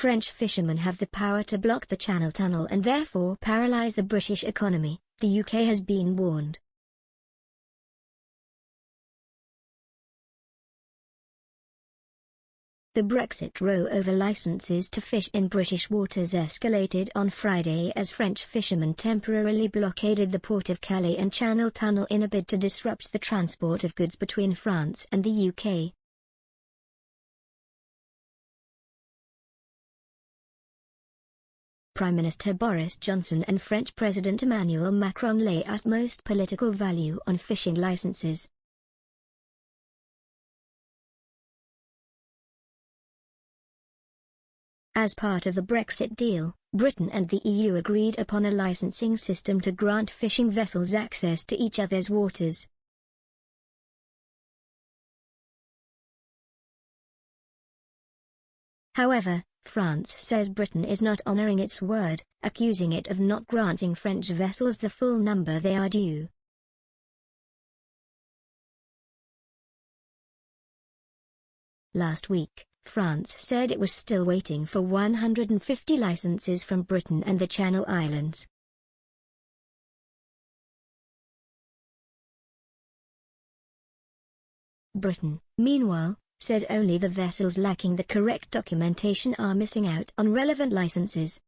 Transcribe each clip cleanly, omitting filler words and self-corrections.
French fishermen have the power to block the Channel Tunnel and therefore paralyze the British economy, the UK has been warned. The Brexit row over licenses to fish in British waters escalated on Friday as French fishermen temporarily blockaded the port of Calais and Channel Tunnel in a bid to disrupt the transport of goods between France and the UK. Prime Minister Boris Johnson and French President Emmanuel Macron lay utmost political value on fishing licenses. As part of the Brexit deal, Britain and the EU agreed upon a licensing system to grant fishing vessels access to each other's waters. However, France says Britain is not honouring its word, accusing it of not granting French vessels the full number they are due. Last week, France said it was still waiting for 150 licenses from Britain and the Channel Islands. Britain, meanwhile, said only the vessels lacking the correct documentation are missing out on relevant licenses.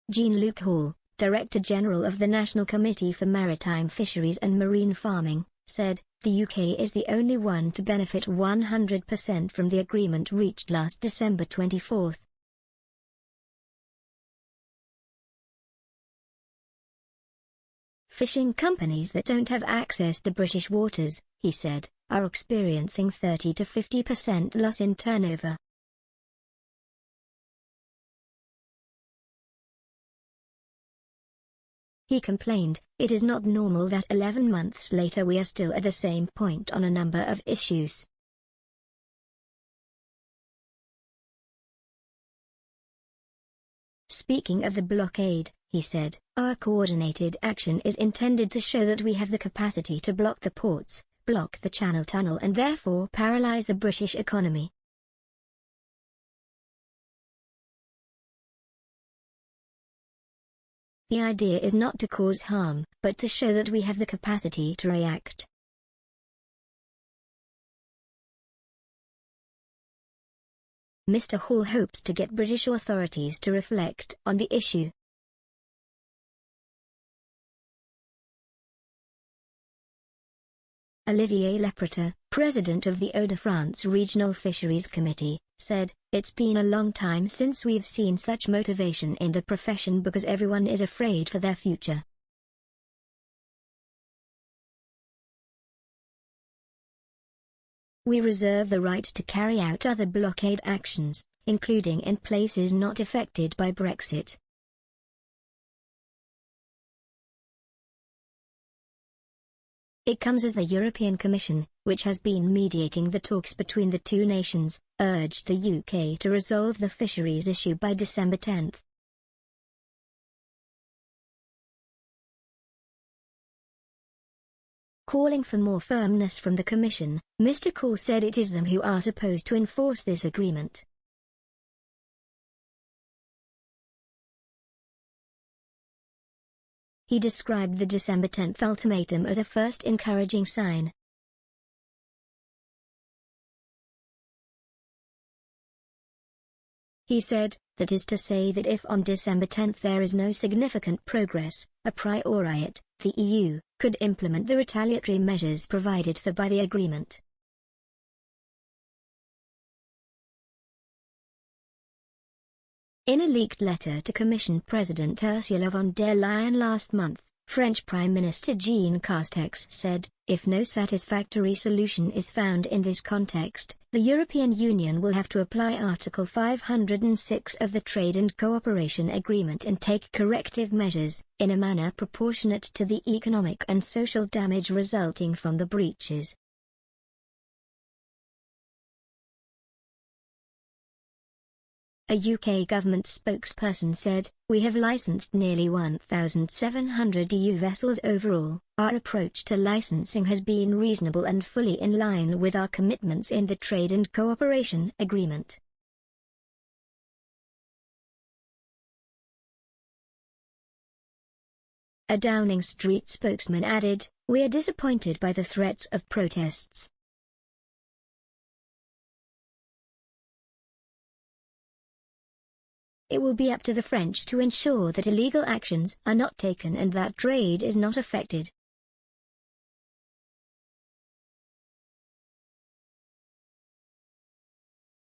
Jean-Luc Hall, Director General of the National Committee for Maritime Fisheries and Marine Farming, said, the UK is the only one to benefit 100% from the agreement reached last December 24. Fishing companies that don't have access to British waters, he said, are experiencing 30 to 50% loss in turnover. He complained, it is not normal that 11 months later we are still at the same point on a number of issues. Speaking of the blockade, he said, our coordinated action is intended to show that we have the capacity to block the ports, block the Channel Tunnel and therefore paralyze the British economy. The idea is not to cause harm, but to show that we have the capacity to react. Mr. Hall hopes to get British authorities to reflect on the issue. Olivier Lepreter, president of the Hauts-de-France Regional Fisheries Committee, said, it's been a long time since we've seen such motivation in the profession because everyone is afraid for their future. We reserve the right to carry out other blockade actions, including in places not affected by Brexit. It comes as the European Commission, which has been mediating the talks between the two nations, urged the UK to resolve the fisheries issue by December 10. Calling for more firmness from the Commission, Mr. Call said it is them who are supposed to enforce this agreement. He described the December 10 ultimatum as a first encouraging sign. He said, that is to say that if on December 10 there is no significant progress, a priori the EU could implement the retaliatory measures provided for by the agreement. In a leaked letter to Commission President Ursula von der Leyen last month, French Prime Minister Jean Castex said, if no satisfactory solution is found in this context, the European Union will have to apply Article 506 of the Trade and Cooperation Agreement and take corrective measures, in a manner proportionate to the economic and social damage resulting from the breaches. A UK government spokesperson said, "We have licensed nearly 1,700 EU vessels overall. Our approach to licensing has been reasonable and fully in line with our commitments in the Trade and Cooperation Agreement." A Downing Street spokesman added, "We are disappointed by the threats of protests. It will be up to the French to ensure that illegal actions are not taken and that trade is not affected."